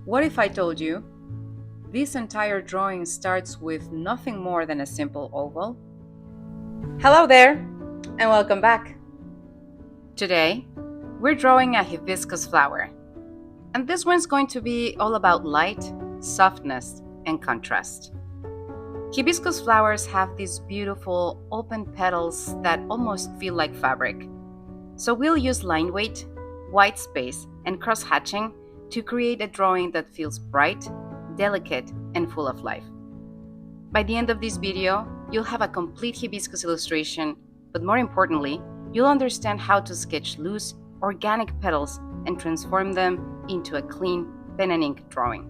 What if I told you this entire drawing starts with nothing more than a simple oval? Hello there, and welcome back. Today, we're drawing a hibiscus flower, and this one's going to be all about light, softness, and contrast. Hibiscus flowers have these beautiful open petals that almost feel like fabric. So we'll use line weight, white space, and cross-hatching to create a drawing that feels bright, delicate, and full of life. By the end of this video, you'll have a complete hibiscus illustration, but more importantly, you'll understand how to sketch loose, organic petals and transform them into a clean pen and ink drawing.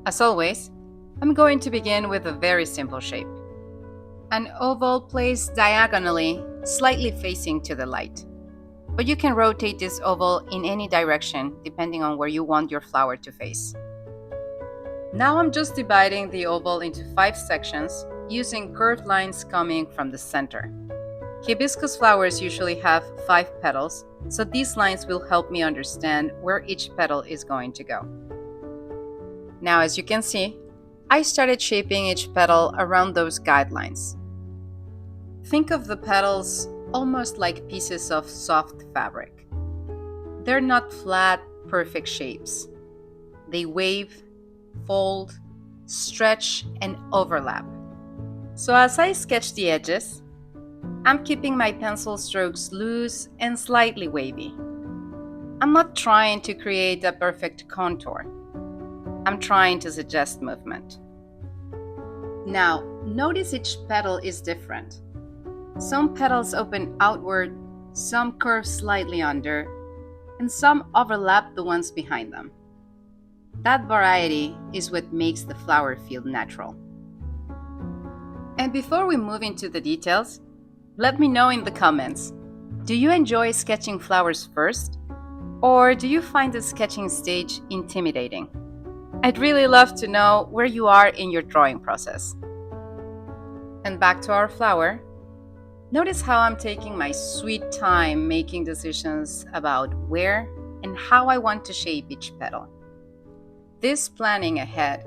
As always, I'm going to begin with a very simple shape. An oval placed diagonally, slightly facing to the light. But you can rotate this oval in any direction depending on where you want your flower to face. Now I'm just dividing the oval into 5 sections using curved lines coming from the center. Hibiscus flowers usually have 5 petals, so these lines will help me understand where each petal is going to go. Now, as you can see, I started shaping each petal around those guidelines. Think of the petals almost like pieces of soft fabric. They're not flat, perfect shapes. They wave, fold, stretch, and overlap. So as I sketch the edges, I'm keeping my pencil strokes loose and slightly wavy. I'm not trying to create a perfect contour. I'm trying to suggest movement. Now, notice each petal is different. Some petals open outward, some curve slightly under, and some overlap the ones behind them. That variety is what makes the flower feel natural. And before we move into the details, let me know in the comments, do you enjoy sketching flowers first? Or do you find the sketching stage intimidating? I'd really love to know where you are in your drawing process. And back to our flower. Notice how I'm taking my sweet time making decisions about where and how I want to shape each petal. This planning ahead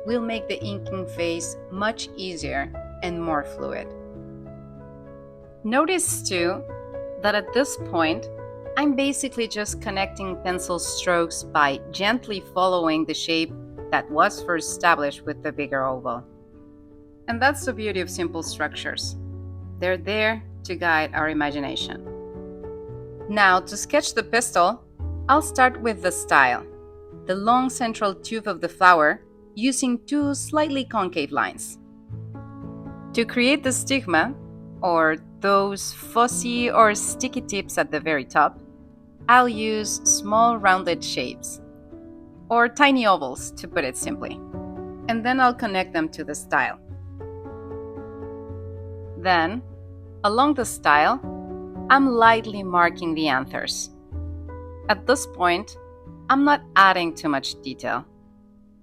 will make the inking phase much easier and more fluid. Notice too that at this point, I'm basically just connecting pencil strokes by gently following the shape that was first established with the bigger oval. And that's the beauty of simple structures. They're there to guide our imagination. Now, to sketch the pistil, I'll start with the style, the long central tube of the flower, using 2 slightly concave lines. To create the stigma, or those fuzzy or sticky tips at the very top, I'll use small rounded shapes, or tiny ovals to put it simply, and then I'll connect them to the style. Then, along the style, I'm lightly marking the anthers. At this point, I'm not adding too much detail.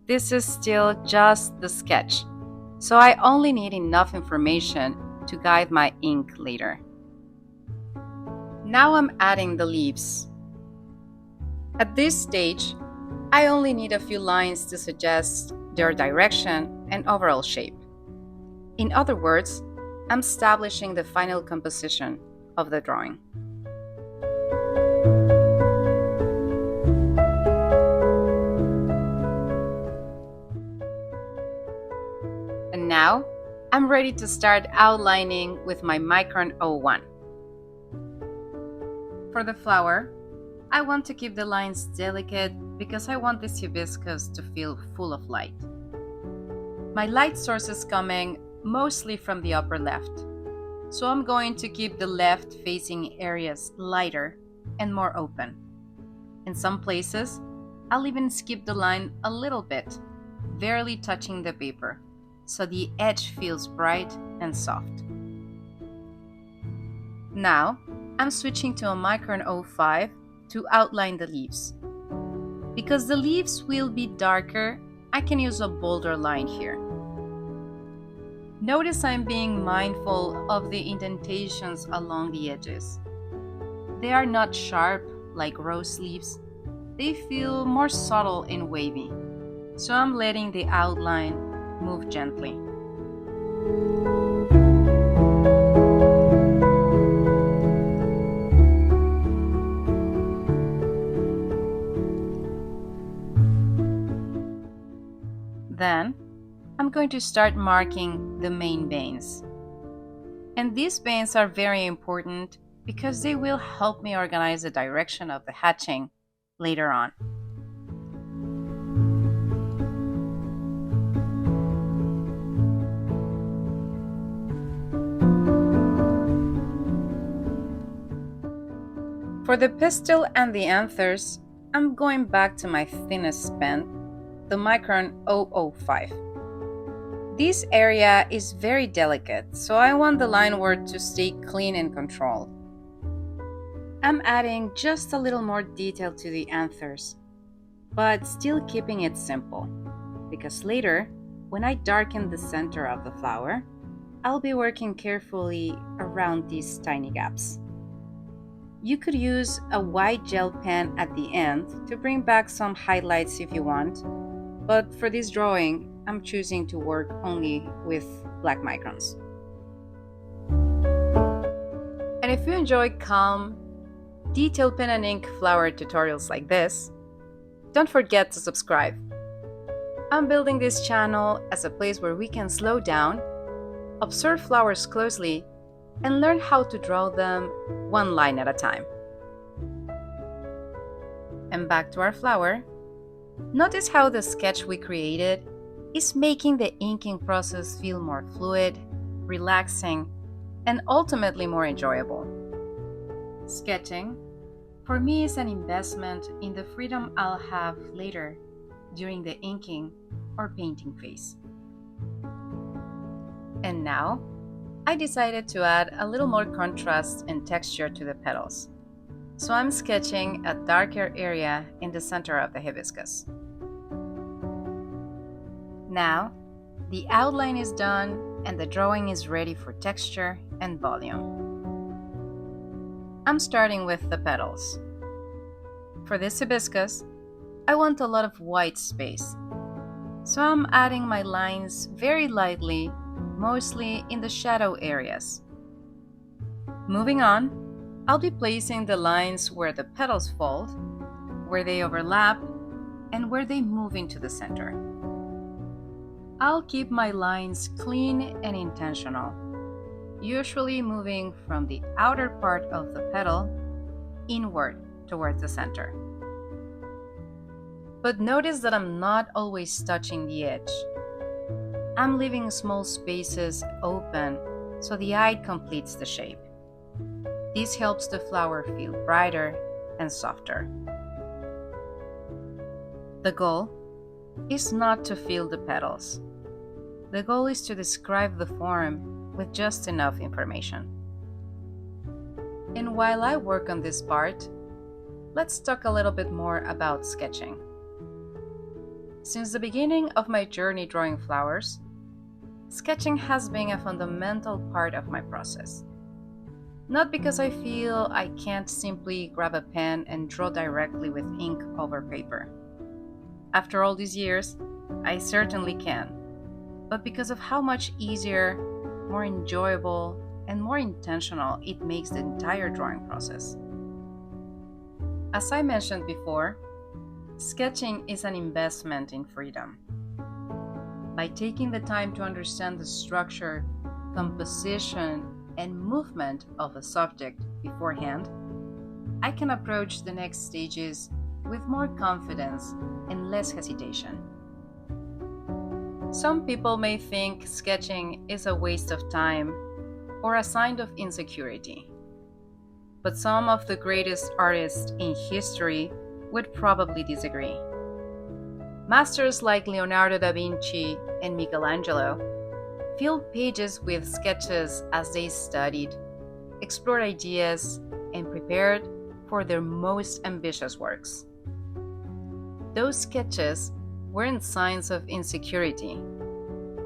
This is still just the sketch, so I only need enough information to guide my ink later. Now I'm adding the leaves. At this stage, I only need a few lines to suggest their direction and overall shape. In other words, I'm establishing the final composition of the drawing. And now, I'm ready to start outlining with my Micron 01. For the flower, I want to keep the lines delicate because I want this hibiscus to feel full of light. My light source is coming mostly from the upper left, so I'm going to keep the left-facing areas lighter and more open. In some places, I'll even skip the line a little bit, barely touching the paper, so the edge feels bright and soft. Now, I'm switching to a Micron 05 to outline the leaves. Because the leaves will be darker, I can use a bolder line here. Notice I'm being mindful of the indentations along the edges. They are not sharp like rose leaves, they feel more subtle and wavy. So I'm letting the outline move gently. Then, I'm going to start marking the main veins. And these veins are very important because they will help me organize the direction of the hatching later on. For the pistil and the anthers, I'm going back to my thinnest pen, the Micron 005. This area is very delicate, so I want the line work to stay clean and controlled. I'm adding just a little more detail to the anthers, but still keeping it simple, because later, when I darken the center of the flower, I'll be working carefully around these tiny gaps. You could use a white gel pen at the end to bring back some highlights if you want, but for this drawing, I'm choosing to work only with black microns. And if you enjoy calm, detailed pen and ink flower tutorials like this, don't forget to subscribe. I'm building this channel as a place where we can slow down, observe flowers closely, and learn how to draw them one line at a time. And back to our flower. Notice how the sketch we created is making the inking process feel more fluid, relaxing, and ultimately more enjoyable. Sketching, for me, is an investment in the freedom I'll have later during the inking or painting phase. And now, I decided to add a little more contrast and texture to the petals. So I'm sketching a darker area in the center of the hibiscus. Now, the outline is done and the drawing is ready for texture and volume. I'm starting with the petals. For this hibiscus, I want a lot of white space. So I'm adding my lines very lightly, mostly in the shadow areas. Moving on, I'll be placing the lines where the petals fold, where they overlap, and where they move into the center. I'll keep my lines clean and intentional, usually moving from the outer part of the petal inward towards the center. But notice that I'm not always touching the edge. I'm leaving small spaces open so the eye completes the shape. This helps the flower feel brighter and softer. The goal is not to fill the petals. The goal is to describe the form with just enough information. And while I work on this part, let's talk a little bit more about sketching. Since the beginning of my journey drawing flowers, sketching has been a fundamental part of my process. Not because I feel I can't simply grab a pen and draw directly with ink over paper. After all these years, I certainly can, but because of how much easier, more enjoyable, and more intentional it makes the entire drawing process. As I mentioned before, sketching is an investment in freedom. By taking the time to understand the structure, composition, and movement of a subject beforehand, I can approach the next stages with more confidence and less hesitation. Some people may think sketching is a waste of time or a sign of insecurity, but some of the greatest artists in history would probably disagree. Masters like Leonardo da Vinci and Michelangelo filled pages with sketches as they studied, explored ideas, and prepared for their most ambitious works. Those sketches weren't signs of insecurity.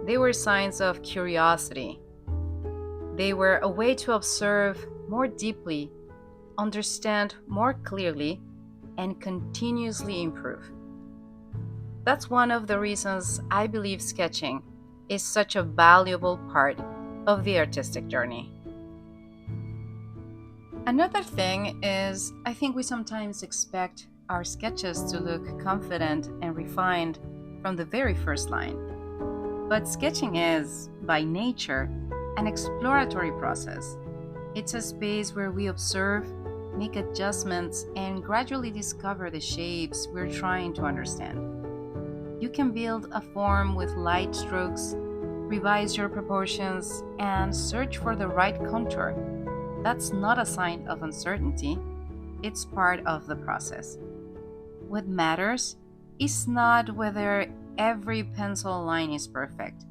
They were signs of curiosity. They were a way to observe more deeply, understand more clearly, and continuously improve. That's one of the reasons I believe sketching is such a valuable part of the artistic journey. Another thing is, I think we sometimes expect our sketches to look confident and refined from the very first line. But sketching is, by nature, an exploratory process. It's a space where we observe, make adjustments, and gradually discover the shapes we're trying to understand. You can build a form with light strokes, revise your proportions, and search for the right contour. That's not a sign of uncertainty, it's part of the process. What matters is not whether every pencil line is perfect.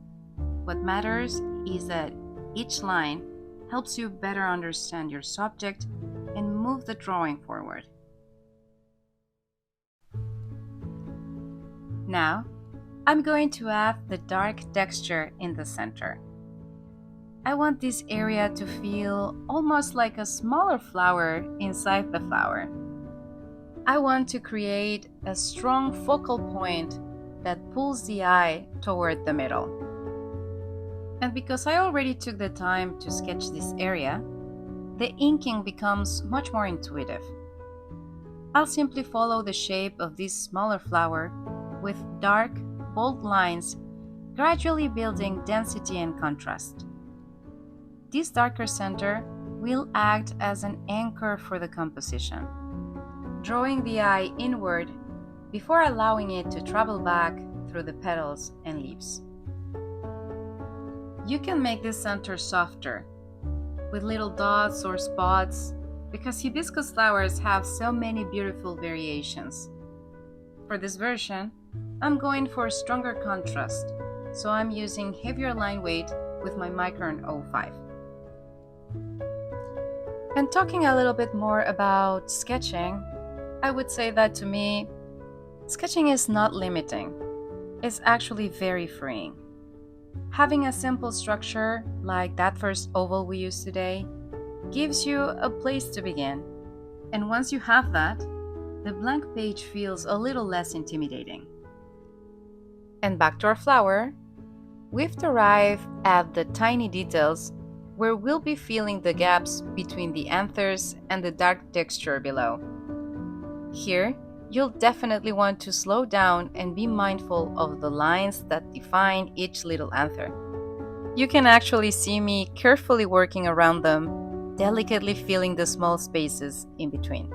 What matters is that each line helps you better understand your subject and move the drawing forward. Now, I'm going to add the dark texture in the center. I want this area to feel almost like a smaller flower inside the flower. I want to create a strong focal point that pulls the eye toward the middle. And because I already took the time to sketch this area, the inking becomes much more intuitive. I'll simply follow the shape of this smaller flower with dark, bold lines, gradually building density and contrast. This darker center will act as an anchor for the composition, drawing the eye inward before allowing it to travel back through the petals and leaves. You can make this center softer, with little dots or spots, because hibiscus flowers have so many beautiful variations. For this version, I'm going for a stronger contrast, so I'm using heavier line weight with my Micron 05. And talking a little bit more about sketching, I would say that to me, sketching is not limiting. It's actually very freeing. Having a simple structure, like that first oval we used today, gives you a place to begin. And once you have that, the blank page feels a little less intimidating. And back to our flower, we've arrived at the tiny details where we'll be filling the gaps between the anthers and the dark texture below. Here, you'll definitely want to slow down and be mindful of the lines that define each little anther. You can actually see me carefully working around them, delicately filling the small spaces in between.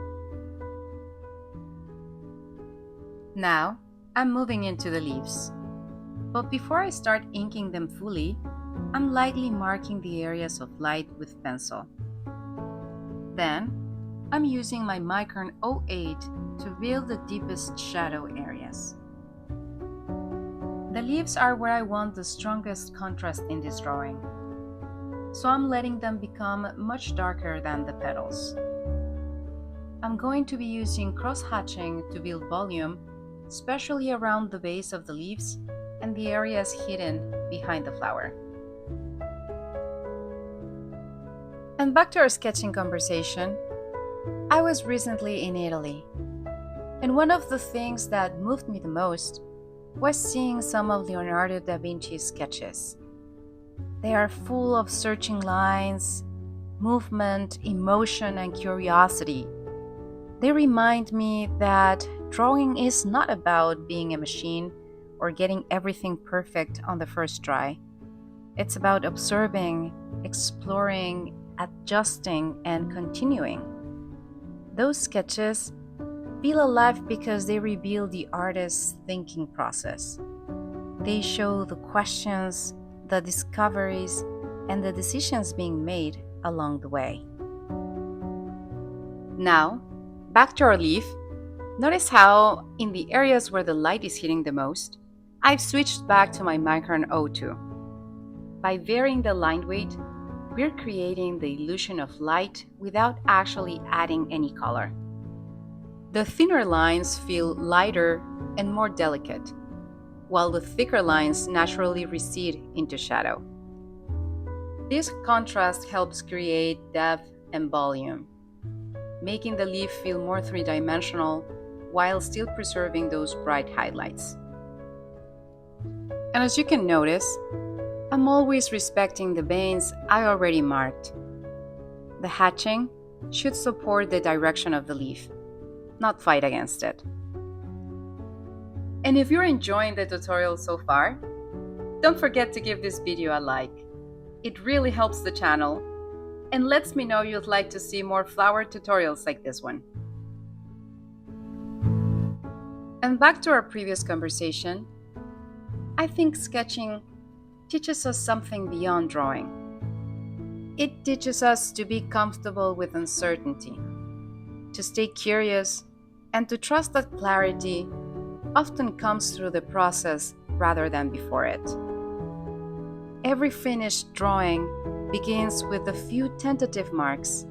Now, I'm moving into the leaves. But before I start inking them fully, I'm lightly marking the areas of light with pencil. Then, I'm using my Micron 08 to build the deepest shadow areas. The leaves are where I want the strongest contrast in this drawing, so I'm letting them become much darker than the petals. I'm going to be using cross-hatching to build volume, especially around the base of the leaves and the areas hidden behind the flower. And back to our sketching conversation, I was recently in Italy, and one of the things that moved me the most was seeing some of Leonardo da Vinci's sketches. They are full of searching lines, movement, emotion, and curiosity. They remind me that drawing is not about being a machine or getting everything perfect on the first try. It's about observing, exploring, adjusting, and continuing. Those sketches feel alive because they reveal the artist's thinking process. They show the questions, the discoveries, and the decisions being made along the way. Now, back to our leaf. Notice how, in the areas where the light is hitting the most, I've switched back to my Micron 02. By varying the line weight, we're creating the illusion of light without actually adding any color. The thinner lines feel lighter and more delicate, while the thicker lines naturally recede into shadow. This contrast helps create depth and volume, making the leaf feel more three-dimensional while still preserving those bright highlights. And as you can notice, I'm always respecting the veins I already marked. The hatching should support the direction of the leaf, not fight against it. And if you're enjoying the tutorial so far, don't forget to give this video a like. It really helps the channel and lets me know you'd like to see more flower tutorials like this one. And back to our previous conversation, I think sketching teaches us something beyond drawing. It teaches us to be comfortable with uncertainty, to stay curious, and to trust that clarity often comes through the process rather than before it. Every finished drawing begins with a few tentative marks,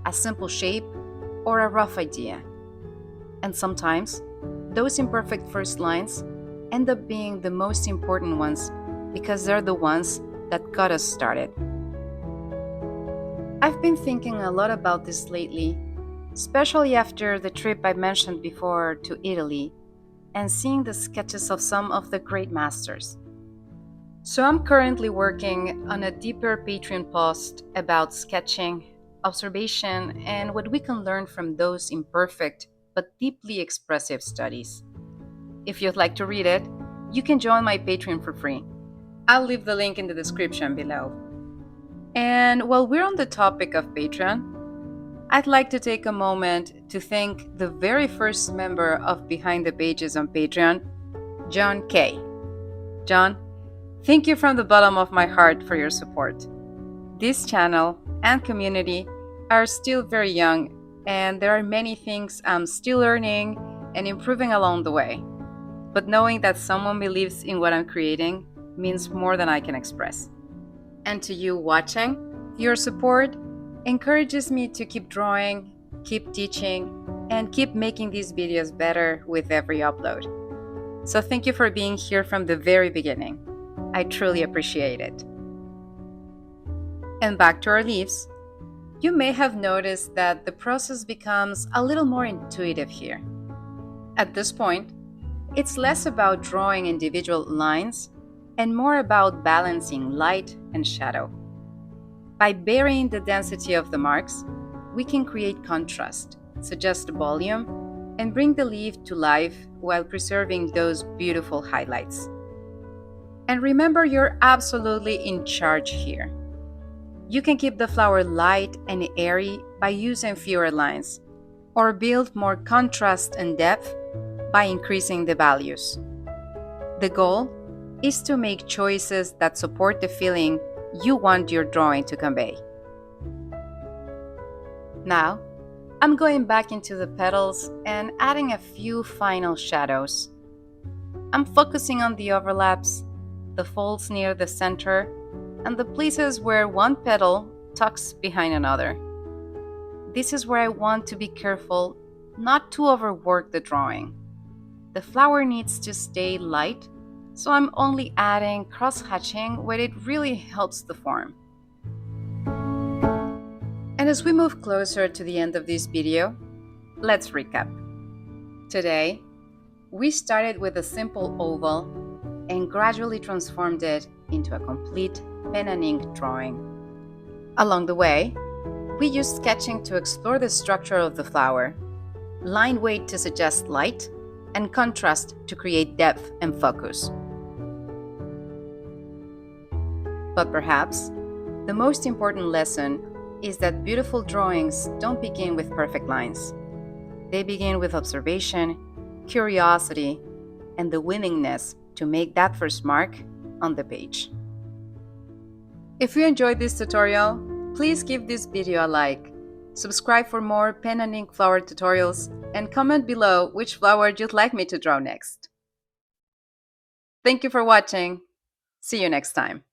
a simple shape, or a rough idea. And sometimes, those imperfect first lines end up being the most important ones because they're the ones that got us started. I've been thinking a lot about this lately, especially after the trip I mentioned before to Italy and seeing the sketches of some of the great masters. So I'm currently working on a deeper Patreon post about sketching, observation, and what we can learn from those imperfect but deeply expressive studies. If you'd like to read it, you can join my Patreon for free. I'll leave the link in the description below. And while we're on the topic of Patreon, I'd like to take a moment to thank the very first member of Behind the Pages on Patreon, John K. John, thank you from the bottom of my heart for your support. This channel and community are still very young, and there are many things I'm still learning and improving along the way. But knowing that someone believes in what I'm creating means more than I can express. And to you watching, your support encourages me to keep drawing, keep teaching, and keep making these videos better with every upload. So thank you for being here from the very beginning. I truly appreciate it. And back to our leaves. You may have noticed that the process becomes a little more intuitive here. At this point, it's less about drawing individual lines and more about balancing light and shadow. By varying the density of the marks, we can create contrast, suggest volume, and bring the leaf to life while preserving those beautiful highlights. And remember, you're absolutely in charge here. You can keep the flower light and airy by using fewer lines, or build more contrast and depth by increasing the values. The goal is to make choices that support the feeling you want your drawing to convey. Now, I'm going back into the petals and adding a few final shadows. I'm focusing on the overlaps, the folds near the center, and the places where one petal tucks behind another. This is where I want to be careful not to overwork the drawing. The flower needs to stay light, so I'm only adding cross-hatching where it really helps the form. And as we move closer to the end of this video, let's recap. Today, we started with a simple oval and gradually transformed it into a complete pen and ink drawing. Along the way, we used sketching to explore the structure of the flower, line weight to suggest light, and contrast to create depth and focus. But perhaps the most important lesson is that beautiful drawings don't begin with perfect lines. They begin with observation, curiosity, and the willingness to make that first mark on the page. If you enjoyed this tutorial, please give this video a like, subscribe for more pen and ink flower tutorials, and comment below which flower you'd like me to draw next. Thank you for watching. See you next time.